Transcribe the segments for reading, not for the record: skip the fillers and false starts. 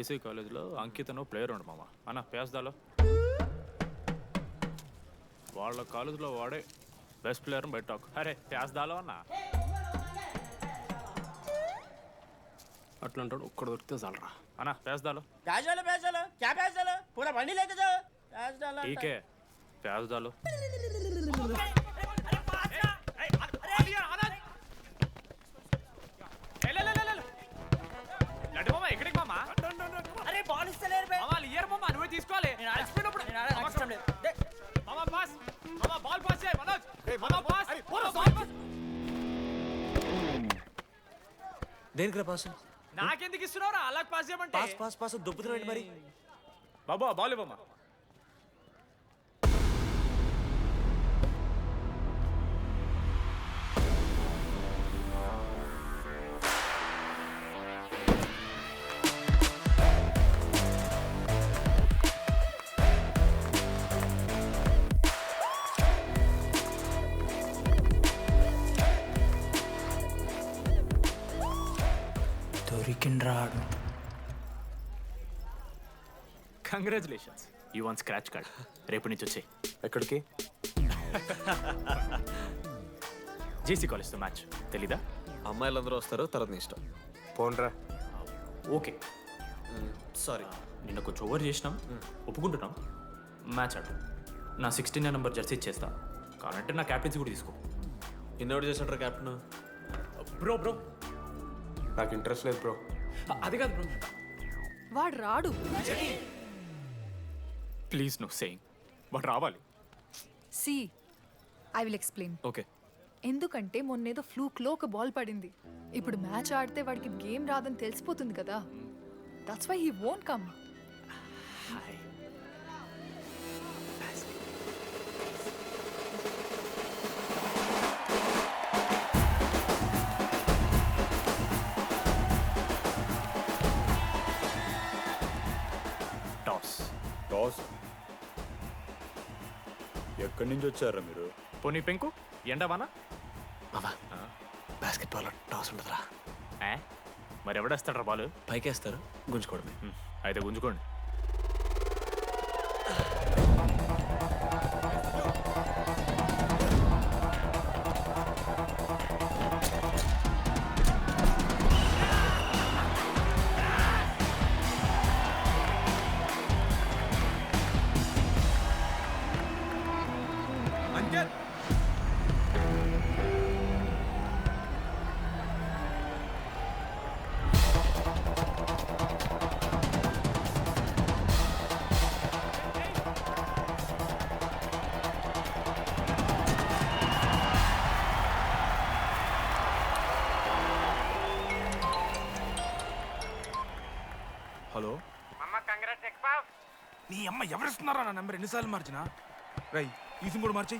AC కాలేజ్లో అంకితను player ఉండు మామ అన్న పేస్దాలో వాళ్ళ కాలేజ్లో వాడే బెస్ట్ ప్లేయర్ బయట టాక్ అరే పేస్దాలో అన్న అట్లా అంటాడు ఒక్కడ దొరికితే చాలరా అన్న పేస్దాలో प्याज डालो क्या प्याज डालो पूरा बंडी लेके जाओ प्याज डालो టీకే పేస్దాలో ఎక్కడికి మామా अरे बॉल इससे ले रे మామా ఇయర్ మామా నువ్వే తీసుకోవాలి నేను ఆడిపోయినప్పుడు నేను ఆడ నాకు ఇష్టం లేదు దే మామా పాస్ మామా బాల్ పాస్ చేయి మనోజ్ మామా పాస్ బాల్ పాస్ దేనికి పాస్ నాకెందుకు ఇస్తున్నావురా అలా పాస్ చేయమంటే పాస్ పాస్ పాస్ దొబ్బుతున్నాడు మరి బాబు ఆ బాల్ ఇవ్వమ్మా దొరికిండ్రాడు congratulations you won scratch card రేపు నుంచి వచ్చే ఎక్కడికి జేసీ కాలేజ్తో మ్యాచ్ తెలీదా అమ్మాయిలందరూ వస్తారు తర్వాత నీ ఇష్టం పోన్రా ఓకే సారీ నిన్న కొంచెం ఓవర్ చేసినాం ఒప్పుకుంటున్నాం మ్యాచ్ ఆడు నా 16 నెంబర్ జెర్సీ ఇచ్చేస్తా కావాలంటే నా క్యాప్టెన్సీ కూడా తీసుకో ఇన్నోటి చేసినట్రా క్యాప్టెన్ బ్రో బ్రో నాకు ఇంట్రెస్ట్ లేదు బ్రో అది కాదు బ్రో వాడు రాడు. ప్లీజ్ నో సేయింగ్ బట్ రావాలి see I will explain. Okay ఎందుకంటే మొన్నేదో ఫ్లూక్లో ఒక బాల్ పడింది. ఇప్పుడు మ్యాచ్ ఆడితే వాడికి గేమ్ రాదని తెలిసిపోతుంది కదా. That's why he won't come. Toss toss ఎక్కడి నుంచి వచ్చారా మీరు? పోనీ పెంకు ఎండవానా బాబా బాస్కెట్బాల్ టాస్ ఉండదురా మరి ఎవడేస్తాడ్రా బాల్ పైకేస్తారు గుంజుకోవడమే అయితే గుంజుకోండి హలో నీ అమ్మ ఎవరిస్తున్నారా నా నెంబర్ ఎన్నిసార్లు మార్చినా రై ఈ సిమ్ కూడా మార్చి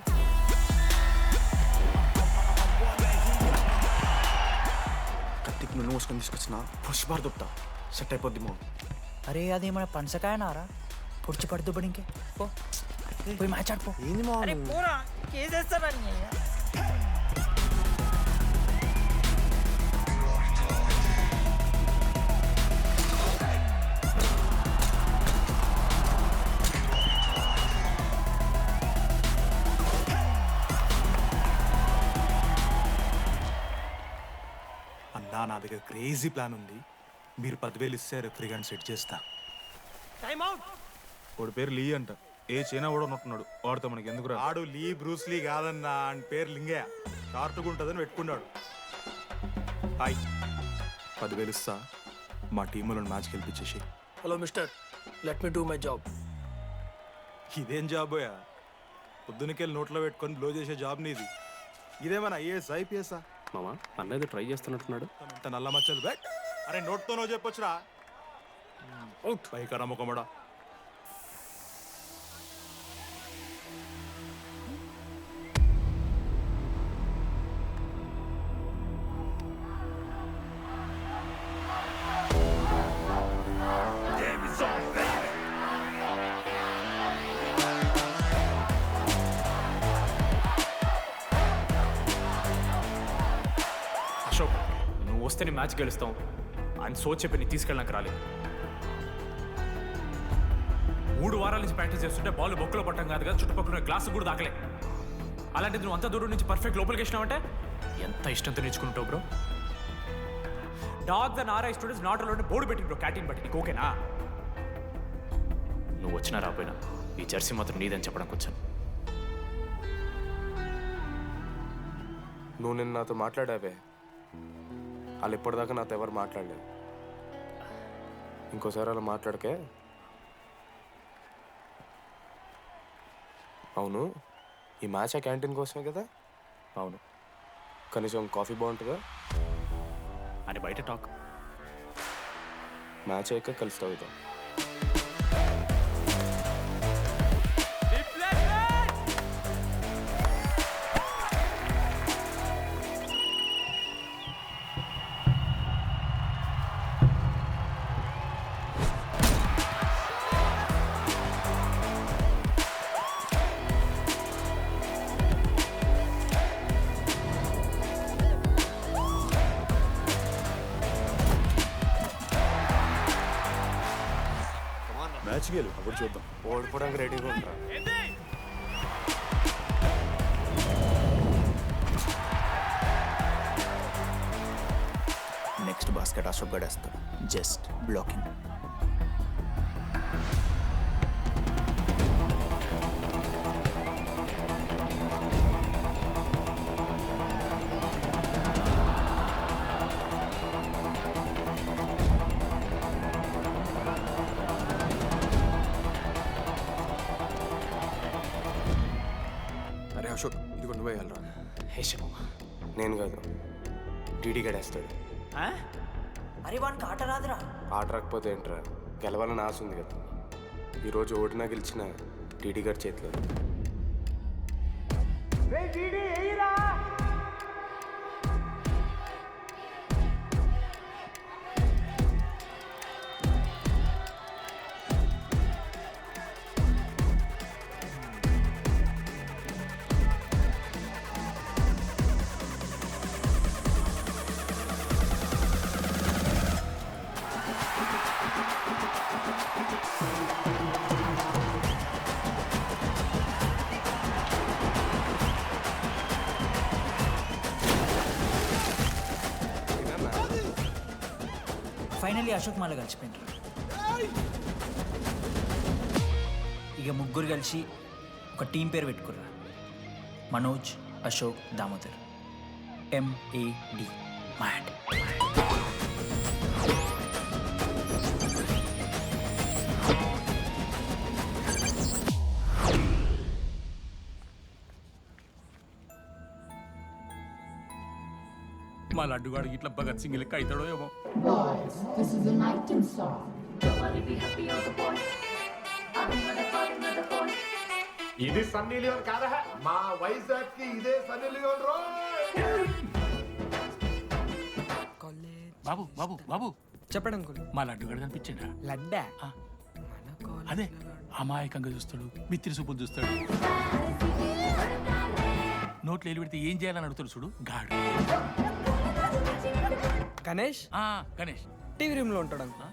కత్తికి నువ్వు మోసుకొని తీసుకొచ్చిన పుష్ బార్ దొప్తా సెట్ అయిపోద్ది మో అరే అది మన పంచకాయ నారా పొడిచి పడుతూ పడి ఇంకే పో పోయి మ్యాచ్ ఆడిపో ఏంది మా అరే పోరా కేసేస్తారని అన్నా నా దగ్గర క్రేజీ ప్లాన్ ఉంది. మీరు 10,000 ఇస్తే రిఫ్రిగరెంట్ సెట్ చేస్తా. Time out. వాడి పేరు లీ అంట. ఏ చైనా కూడా ఉన్నట్టున్నాడు. వాడితో మనకి ఎందుకు రా? ఆడు లీ బ్రూస్ లీ కాదన్నా, అని పేరు లింగే. కార్టుకుంటుందని పెట్టుకున్నాడు. హాయ్ 10,000 ఇస్తా, మా టీంలో మ్యాచ్ గెలిపించేసి. Hello mister, let me do my job. ఇదేం జాబోయా? పొద్దునకెళ్ళి నోట్లో పెట్టుకొని బ్లో చేసే జాబ్ నీది. ఇదేమన్నా ఐఏఎస్ ఐపీఎస్ఆ? మామా అన్నది ట్రై చేస్తున్నట్టున్నాడు. ఇంత నల్ల మచ్చలు బెట్. అరే నోట్తో నో చెప్పొచ్చురా. పైకరా ముఖమడా. అశోక్ నువ్వు వస్తే నీ మ్యాచ్ గెలుస్తాం అని సో చెప్పి నీ తీసుకెళ్ళడానికి రాలేదు. 3 వారాల నుంచి ప్రాక్టీస్ చేస్తుంటే బాల్ బొక్కలో పట్టం కాదు కదా, చుట్టుపక్కల గ్లాసు కూడా దాకలే. అలాంటిది నువ్వు అంత దూరం నుంచి పర్ఫెక్ట్ లోపలికి వేసినావంటే ఎంత ఇష్టంతో నేర్చుకుంటావు bro. Dogs and RI students not allowed board పెట్టి బ్రో, క్యాటీన్ బట్టి. నీకు ఓకేనా? నువ్వు వచ్చినా రాపోయినా ఈ జెర్సీ మాత్రం నీదని చెప్పడానికి వచ్చాను. నువ్వు నిన్న నాతో మాట్లాడావే, వాళ్ళు ఇప్పటిదాకా నాతో ఎవరు మాట్లాడలేదు. ఇంకోసారి అలా మాట్లాడకే. అవును, ఈ మ్యాచ్ ఆ క్యాంటీన్ కోసమే కదా? అవును కనీసం కాఫీ బాగుంటుందా? అని బయట టాక్. మ్యాచ్ అయ్యాక కలిసి తాగుతాం. మ్యాచ్కి వెళ్ళు, అప్పుడు చూద్దాం. ఓడిపోవడానికి రెడీగా ఉంటా. నెక్స్ట్ బాస్కెట్ అశోక్ గడేస్తాడు. Just blocking. అరే అశోక్, ఇదిగో నువ్వే వెళ్ళరా. హేషము నేను కాదు, టీడీ గడేస్తాడు. అరే వాడికి ఆట రాదురా. ఆట రాకపోతే ఏంట్రా, గెలవాలని ఆశ ఉంది కదా. ఈరోజు ఓడినా గెలిచిన టీడీ గారి చేతిలో. ఫైనల్లీ అశోక్ మాల కలిసిపోయింటారు. ఇక ముగ్గురు కలిసి ఒక టీం పేరు పెట్టుకుర్రా. మనోజ్, అశోక్, దామోదర్. MAD. మ్యాడ్. మా లడ్డుగాడికి ఇట్లా భగత్ సింగ్ లెక్క అవుతాడో ఏమో. Boys, this is a nighting song. ఇది సన్నీ లియోన్ కాదా? మా వైజాగ్ కి ఇదే సన్నీ లియోన్ రో. బాబు బాబు బాబు చెప్పండి అంకుల్. మా లడ్డుగాడు కనిపించాడా? లడ్డా అదే అమాయకంగా చూస్తాడు, మిత్రి చూపులు చూస్తాడు, నోట్లు ఎల్లు పెడితే ఏం చేయాలని అడుగుతాడు చూడు గాడు. గణేష్ గణేష్ టీవీ రూమ్ లో ఉంటాడు అంకుల్.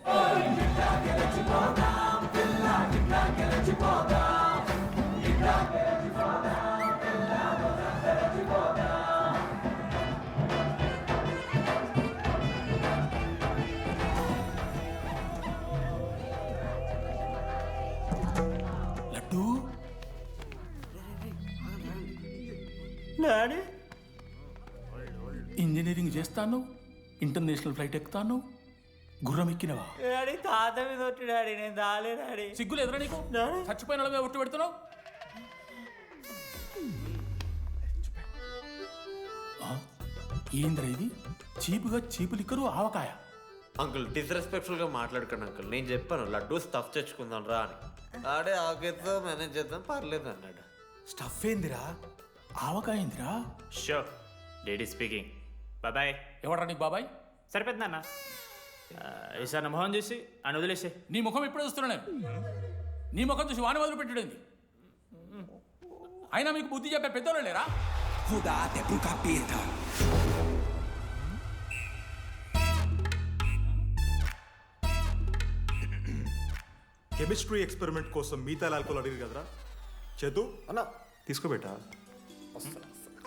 లడ్డు ఇంజనీరింగ్ చేస్తాను, ఇంటర్నేషనల్ ఫ్లైట్ ఎక్కుతాను, గుర్రం ఎక్కినవా? తాత మీద ఒట్టు డాడీ, నేను దాలే డాడీ. సిగ్గులు ఎదురా నీకు? చచ్చిపోయిన వాళ్ళ మీద ఒట్టు పెడుతున్నావు. ఏంద్రా ఇది? చీపుగా చీపు లిక్కరు ఆవకాయ. అంకుల్ డిస్రెస్పెక్ట్ఫుల్ గా మాట్లాడకండి అంకుల్. నేను చెప్పాను లడ్డూ స్టఫ్ తెచ్చుకుందాం రా అని. ఆడే ఆకేతో మేనేజ్ చేద్దాం పర్లేదు అన్నాడు. స్టఫ్ ఏందిరా? ఆవకాయ ఏందిరా? Show daddy speaking. బాబాయ్. ఎవడరా నీకు బాబాయ్? సరిపోతుంది అన్న. ఈసారి నా మొహం చూసి అని వదిలేసే. నీ ముఖం ఎప్పుడూ చూస్తున్నా నేను. నీ ముఖం చూసి వాని వదిలి పెట్టడండి. అయినా మీకు బుద్ధి చెప్పే పెద్దోళ్ళు లేరా? కెమిస్ట్రీ ఎక్స్పెరిమెంట్ కోసం మిగతా ఆల్కహాల్ అడిగారు కదరా చేతు అన్నా తీసుకోబెట్టా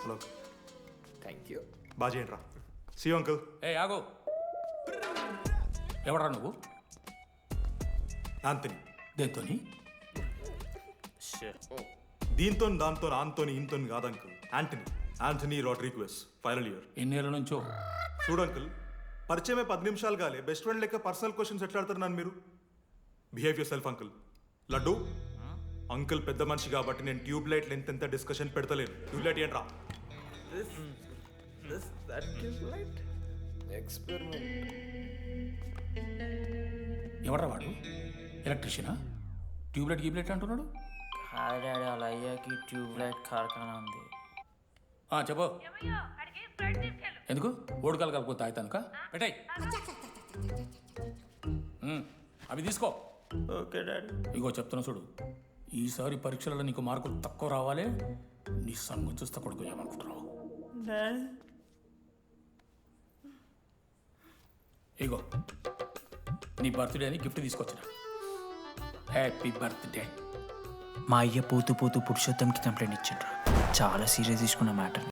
హలో థ్యాంక్ యూ బాగా చేయండి రా సీ అంకుల్ ఏ ఆగో ఎవడరా నువ్వు ఆంతనీ దేంతోని దీంతో దాంతో ఆంతోని ఇంతోని కాదు uncle Antony Rodrigues final year ఎన్నేళ్ళ నుంచో చూడు అంకుల్ పరిచయమే 10 నిమిషాలు కాలే బెస్ట్ ఫ్రెండ్ లెక్క పర్సనల్ క్వశ్చన్స్ ఎట్లా ఆడతారు నన్ను మీరు behave yourself uncle Laddu uncle పెద్ద మనిషి కాబట్టి నేను ట్యూబ్ లైట్ లెంత్ ఎంత డిస్కషన్ పెడతలేను ట్యూబ్ లైట్ ఏంట్రా ఎక్స్పెరిమెంట్ ఎవడరా వాడు ఎలక్ట్రీషియనా ట్యూబ్లైట్ గీబ్లైట్ అంటున్నాడు హాయ్ డాడీ అలా అయ్యాకి ట్యూబ్ లైట్ కార్ఖానా ఉంది. చెప్పు ఎందుకు ఓడికాలు కలుపుకో తాగుతానుక పెట్టాయి అవి తీసుకో ఓకే డాడీ. ఇగో చెప్తున్నా చూడు ఈసారి పరీక్షలలో నీకు మార్కులు తక్కువ రావాలి నీ సంగం చూస్తే కొడుకు ఏమనుకుంటున్నావు డాడీ ఇగో నీ బర్త్డే అని గిఫ్ట్ తీసుకొచ్చిన హ్యాపీ బర్త్డే. మా అయ్య పోతూ పోతూ పురుషోత్తంకి కంప్లైంట్ ఇచ్చిండ్రు. చాలా సీరియస్ తీసుకున్న మ్యాటర్.